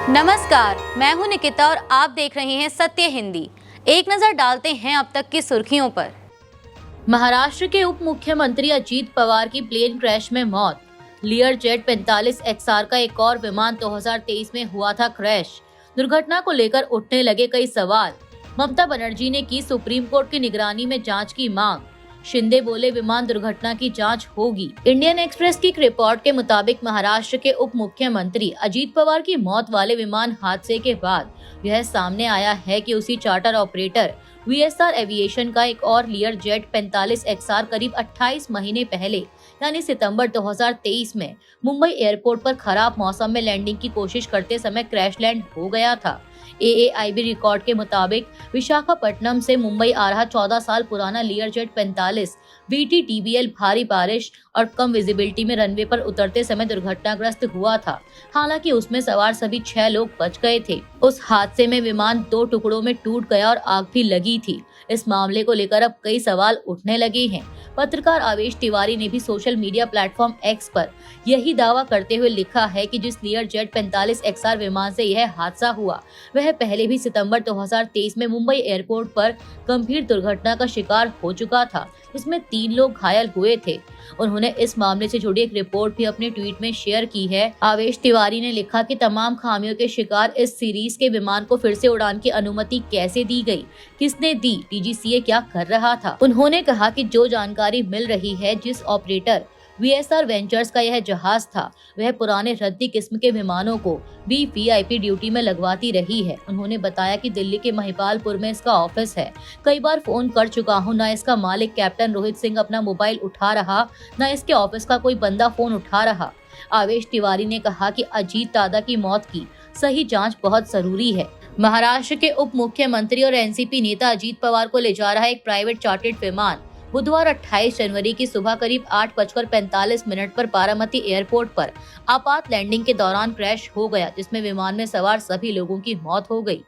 नमस्कार, मैं हूं निकिता और आप देख रहे हैं सत्य हिंदी। एक नजर डालते हैं अब तक की सुर्खियों पर। महाराष्ट्र के उप मुख्यमंत्री अजीत पवार की प्लेन क्रैश में मौत। लियर जेट 45 XR का एक और विमान 2023 में हुआ था क्रैश। दुर्घटना को लेकर उठने लगे कई सवाल। ममता बनर्जी ने की सुप्रीम कोर्ट की निगरानी में जांच की मांग। शिंदे बोले विमान दुर्घटना की जांच होगी। इंडियन एक्सप्रेस की एक रिपोर्ट के मुताबिक महाराष्ट्र के उप मुख्यमंत्री अजीत पवार की मौत वाले विमान हादसे के बाद यह सामने आया है कि उसी चार्टर ऑपरेटर VSR एविएशन का एक और लियर जेट 45 XR करीब 28 महीने पहले यानी सितंबर 2023 में मुंबई एयरपोर्ट पर खराब मौसम में लैंडिंग की कोशिश करते समय क्रैश लैंड हो गया था। AAIB रिकॉर्ड के मुताबिक विशाखापट्टनम से मुंबई आ रहा 14 साल पुराना लियर जेट 45 VT-TBL भारी बारिश और कम विजिबिलिटी में रनवे पर उतरते समय दुर्घटनाग्रस्त हुआ था। हालांकि उसमें सवार सभी 6 लोग बच गए थे। उस हादसे में विमान 2 टुकड़ों में टूट गया और आग भी लगी थी। इस मामले को लेकर अब कई सवाल उठने लगे हैं। पत्रकार आवेश तिवारी ने भी सोशल मीडिया प्लेटफॉर्म X पर यही दावा करते हुए लिखा है कि जिस लियर जेट 45 XR विमान से यह हादसा हुआ वह पहले भी सितंबर 2023 में मुंबई एयरपोर्ट पर गंभीर दुर्घटना का शिकार हो चुका था, जिसमें 3 लोग घायल हुए थे। उन्होंने इस मामले से जुड़ी एक रिपोर्ट भी अपने ट्वीट में शेयर की है। आवेश तिवारी ने लिखा कि तमाम खामियों के शिकार इस सीरीज के विमान को फिर से उड़ान की अनुमति कैसे दी गई, किसने दी, DGCA क्या कर रहा था। उन्होंने कहा कि जो जानकारी मिल रही है, जिस ऑपरेटर VSR वेंचर्स का यह जहाज था वह पुराने रद्दी किस्म के विमानों को भी VIP ड्यूटी में लगवाती रही है। उन्होंने बताया कि दिल्ली के महिपालपुर में इसका ऑफिस है। कई बार फोन कर चुका हूं, न इसका मालिक कैप्टन रोहित सिंह अपना मोबाइल उठा रहा, न इसके ऑफिस का कोई बंदा फोन उठा रहा। आवेश तिवारी ने कहा कि अजीत दादा की मौत की सही जाँच बहुत जरूरी है। महाराष्ट्र के उप मुख्यमंत्री और NCP नेता अजीत पवार को ले जा रहा एक प्राइवेट चार्टर्ड विमान बुधवार 28 जनवरी की सुबह करीब 8:45 पर बारामती एयरपोर्ट पर आपात लैंडिंग के दौरान क्रैश हो गया, जिसमें विमान में सवार सभी लोगों की मौत हो गई।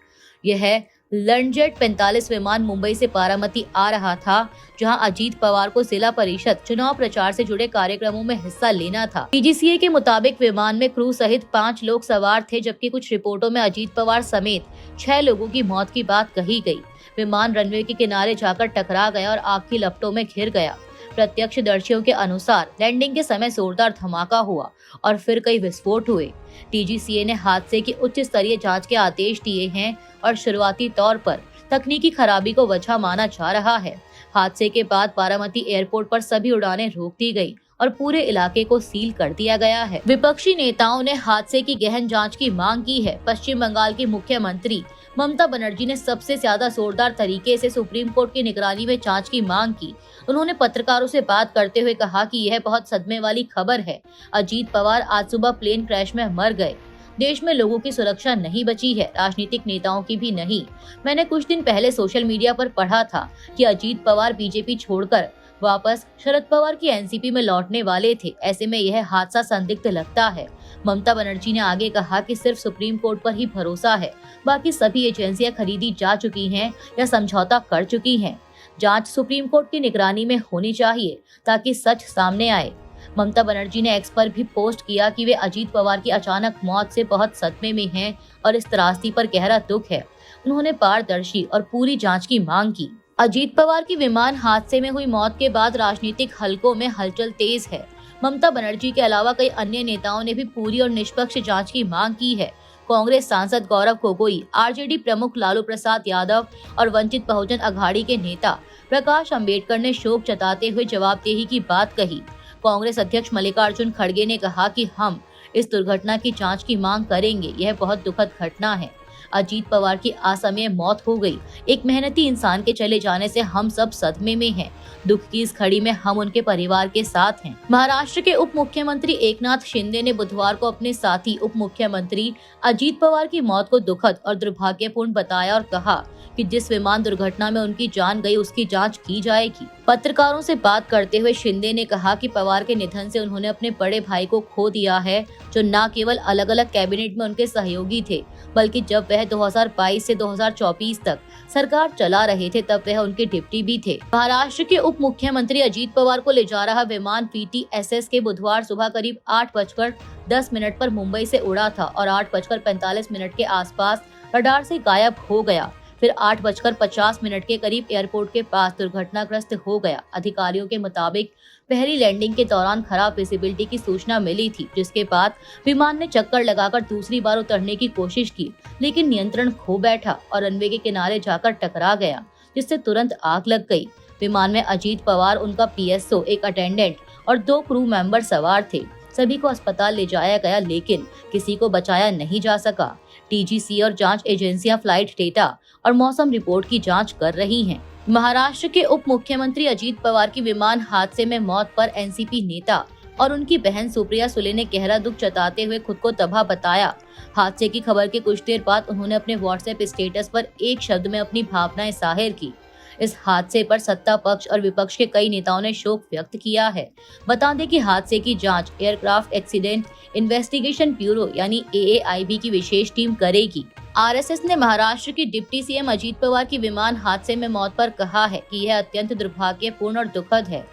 यह लंडजेट 45 विमान मुंबई से बारामती आ रहा था, जहां अजीत पवार को जिला परिषद चुनाव प्रचार से जुड़े कार्यक्रमों में हिस्सा लेना था। DGCA के मुताबिक विमान में क्रू सहित 5 लोग सवार थे, जबकि कुछ रिपोर्टों में अजीत पवार समेत 6 लोगों की मौत की बात कही गई। विमान रनवे के किनारे जाकर टकरा गया और आग की लपटों में घिर गया। प्रत्यक्षदर्शियों के अनुसार लैंडिंग के समय जोरदार धमाका हुआ और फिर कई विस्फोट हुए। DGCA ने हादसे की उच्च स्तरीय जांच के आदेश दिए हैं और शुरुआती तौर पर तकनीकी खराबी को वजह माना जा रहा है। हादसे के बाद बारामती एयरपोर्ट पर सभी उड़ानें रोक दी गई और पूरे इलाके को सील कर दिया गया है। विपक्षी नेताओं ने हादसे की गहन जांच की मांग की है। पश्चिम बंगाल की मुख्यमंत्री ममता बनर्जी ने सबसे ज्यादा जोरदार तरीके से सुप्रीम कोर्ट की निगरानी में जांच की मांग की। उन्होंने पत्रकारों से बात करते हुए कहा कि यह बहुत सदमे वाली खबर है। अजीत पवार आज सुबह प्लेन क्रैश में मर गए। देश में लोगों की सुरक्षा नहीं बची है, राजनीतिक नेताओं की भी नहीं। मैंने कुछ दिन पहले सोशल मीडिया पर पढ़ा था कि अजीत पवार बीजेपी छोड़कर वापस शरद पवार की NCP में लौटने वाले थे। ऐसे में यह हादसा संदिग्ध लगता है। ममता बनर्जी ने आगे कहा कि सिर्फ सुप्रीम कोर्ट पर ही भरोसा है, बाकी सभी एजेंसियां खरीदी जा चुकी हैं या समझौता कर चुकी हैं। जांच सुप्रीम कोर्ट की निगरानी में होनी चाहिए ताकि सच सामने आए। ममता बनर्जी ने X पर भी पोस्ट किया कि वे अजीत पवार की अचानक मौत से बहुत सदमे में हैं और इस त्रासदी पर गहरा दुख है। उन्होंने पारदर्शी और पूरी जांच की मांग की। अजीत पवार की विमान हादसे में हुई मौत के बाद राजनीतिक हलकों में हलचल तेज है। ममता बनर्जी के अलावा कई अन्य नेताओं ने भी पूरी और निष्पक्ष जांच की मांग की है। कांग्रेस सांसद गौरव गोगोई, RJD प्रमुख लालू प्रसाद यादव और वंचित बहुजन अघाड़ी के नेता प्रकाश अंबेडकर ने शोक जताते हुए जवाबदेही की बात कही। कांग्रेस अध्यक्ष मल्लिकार्जुन खड़गे ने कहा कि हम इस दुर्घटना की जांच की मांग करेंगे। यह बहुत दुखद घटना है। अजीत पवार की असमय मौत हो गई। एक मेहनती इंसान के चले जाने से हम सब सदमे में हैं। दुख की इस घड़ी में हम उनके परिवार के साथ हैं। महाराष्ट्र के उप मुख्यमंत्री एकनाथ शिंदे ने बुधवार को अपने साथी उप मुख्यमंत्री अजीत पवार की मौत को दुखद और दुर्भाग्यपूर्ण बताया और कहा कि जिस विमान दुर्घटना में उनकी जान गई उसकी जांच की जाएगी। पत्रकारों से बात करते हुए शिंदे ने कहा कि पवार के निधन से उन्होंने अपने बड़े भाई को खो दिया है, जो न केवल अलग अलग कैबिनेट में उनके सहयोगी थे, बल्कि जब वह 2022 से 2024 तक सरकार चला रहे थे तब वह उनके डिप्टी भी थे। महाराष्ट्र के उप मुख्यमंत्री अजीत पवार को ले जा रहा विमान PTSS के बुधवार सुबह करीब 8:10 पर मुंबई से उड़ा था और 8:45 के आसपास रडार से गायब हो गया। फिर 8:50 के करीब एयरपोर्ट के पास दुर्घटनाग्रस्त हो गया। अधिकारियों के मुताबिक पहली लैंडिंग के दौरान खराब विजिबिलिटी की सूचना मिली थी, जिसके बाद विमान ने चक्कर लगाकर दूसरी बार उतरने की कोशिश की, लेकिन नियंत्रण खो बैठा और रनवे के किनारे जाकर टकरा गया, जिससे तुरंत आग लग गई। विमान में अजीत पवार, उनका PSO, एक अटेंडेंट और 2 क्रू मेंबर सवार थे। सभी को अस्पताल ले जाया गया, लेकिन किसी को बचाया नहीं जा सका। TGC और जांच एजेंसियां फ्लाइट डेटा और मौसम रिपोर्ट की जांच कर रही हैं। महाराष्ट्र के उप मुख्यमंत्री अजीत पवार की विमान हादसे में मौत पर NCP नेता और उनकी बहन सुप्रिया सुले ने गहरा दुख जताते हुए खुद को तबाह बताया। हादसे की खबर के कुछ देर बाद उन्होंने अपने WhatsApp स्टेटस पर एक शब्द में अपनी भावनाएं जाहिर की। इस हादसे पर सत्ता पक्ष और विपक्ष के कई नेताओं ने शोक व्यक्त किया है। बता दें कि हादसे की जांच एयरक्राफ्ट एक्सीडेंट इन्वेस्टिगेशन ब्यूरो यानी AAIB की विशेष टीम करेगी। RSS ने महाराष्ट्र की डिप्टी CM अजीत पवार की विमान हादसे में मौत पर कहा है कि यह अत्यंत दुर्भाग्यपूर्ण और दुखद है।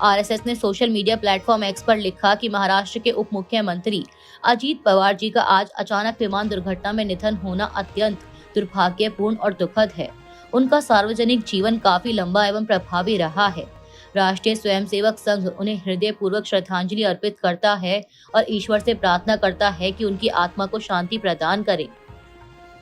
RSS ने सोशल मीडिया प्लेटफॉर्म X पर लिखा कि महाराष्ट्र के उप मुख्यमंत्री अजीत पवार जी का आज अचानक विमान दुर्घटना में निधन होना अत्यंत दुर्भाग्यपूर्ण और दुखद है। उनका सार्वजनिक जीवन काफी लंबा एवं प्रभावी रहा है। राष्ट्रीय स्वयंसेवक संघ उन्हें हृदयपूर्वक श्रद्धांजलि अर्पित करता है और ईश्वर से प्रार्थना करता है कि उनकी आत्मा को शांति प्रदान करे।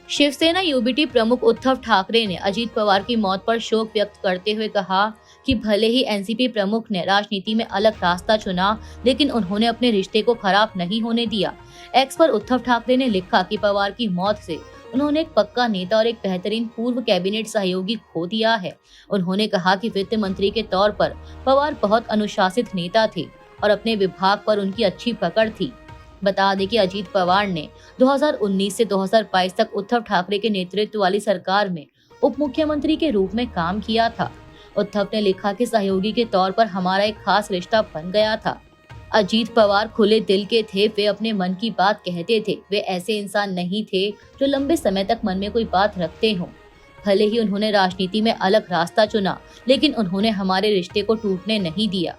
शिवसेना UBT प्रमुख उद्धव ठाकरे ने अजीत पवार की मौत पर शोक व्यक्त करते हुए कहा कि भले ही NCP प्रमुख ने राजनीति में अलग रास्ता चुना, लेकिन उन्होंने अपने रिश्ते को खराब नहीं होने दिया। X पर उद्धव ठाकरे ने लिखा कि पवार की मौत से उन्होंने एक पक्का नेता और एक बेहतरीन पूर्व कैबिनेट सहयोगी खो दिया है। उन्होंने कहा कि वित्त मंत्री के तौर पर पवार बहुत अनुशासित नेता थे और अपने विभाग पर उनकी अच्छी पकड़ थी। बता दें कि अजीत पवार ने 2019 से 2022 तक उद्धव ठाकरे के नेतृत्व वाली सरकार में उप मुख्यमंत्री के रूप में काम किया था। उद्धव ने लिखा कि सहयोगी के तौर पर हमारा एक खास रिश्ता बन गया था। अजीत पवार खुले दिल के थे, वे अपने मन की बात कहते थे। वे ऐसे इंसान नहीं थे जो लंबे समय तक मन में कोई बात रखते हों। भले ही उन्होंने राजनीति में अलग रास्ता चुना, लेकिन उन्होंने हमारे रिश्ते को टूटने नहीं दिया।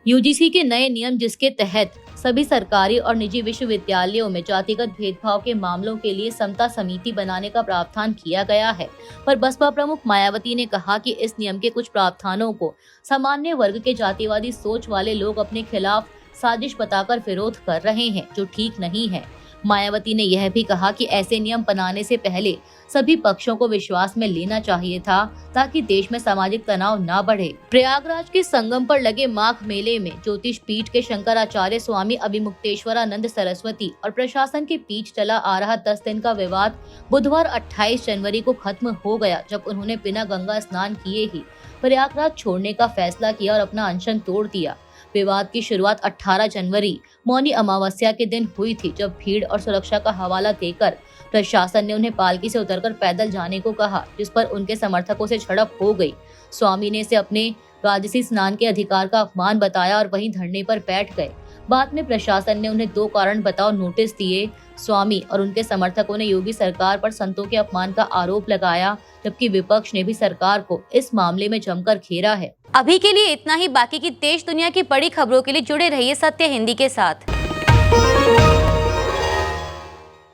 UGC के नए नियम, जिसके तहत सभी सरकारी और निजी विश्वविद्यालयों में जातिगत भेदभाव के मामलों के लिए समता समिति बनाने का प्रावधान किया गया है, पर बसपा प्रमुख मायावती ने कहा कि इस नियम के कुछ प्रावधानों को सामान्य वर्ग के जातिवादी सोच वाले लोग अपने खिलाफ साजिश बताकर विरोध कर रहे हैं, जो ठीक नहीं है। मायावती ने यह भी कहा कि ऐसे नियम बनाने से पहले सभी पक्षों को विश्वास में लेना चाहिए था, ताकि देश में सामाजिक तनाव न बढ़े। प्रयागराज के संगम पर लगे माघ मेले में ज्योतिष पीठ के शंकराचार्य स्वामी अभिमुक्तेश्वरानंद सरस्वती और प्रशासन के बीच चला आ रहा 10 दिन का विवाद बुधवार 28 जनवरी को खत्म हो गया, जब उन्होंने बिना गंगा स्नान किए ही प्रयागराज छोड़ने का फैसला किया और अपना अनशन तोड़ दिया। विवाद की शुरुआत 18 जनवरी मौनी अमावस्या के दिन हुई थी, जब भीड़ और सुरक्षा का हवाला देकर प्रशासन ने उन्हें पालकी से उतरकर पैदल जाने को कहा, जिस पर उनके समर्थकों से झड़प हो गई। स्वामी ने इसे अपने राजसी स्नान के अधिकार का अपमान बताया और वहीं धरने पर बैठ गए। बाद में प्रशासन ने उन्हें 2 कारण बताओ नोटिस दिए। स्वामी और उनके समर्थकों ने योगी सरकार पर संतों के अपमान का आरोप लगाया, जबकि विपक्ष ने भी सरकार को इस मामले में जमकर घेरा है। अभी के लिए इतना ही। बाकी की देश दुनिया की बड़ी खबरों के लिए जुड़े रहिए सत्य हिंदी के साथ।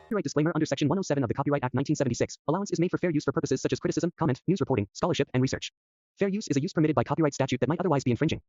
Copyright disclaimer under Section 107 of the Copyright Act 1976. Allowance is made for fair use for purposes such as criticism, comment, news reporting, scholarship, and research. Fair use is a use permitted by copyright statute that might otherwise be infringing.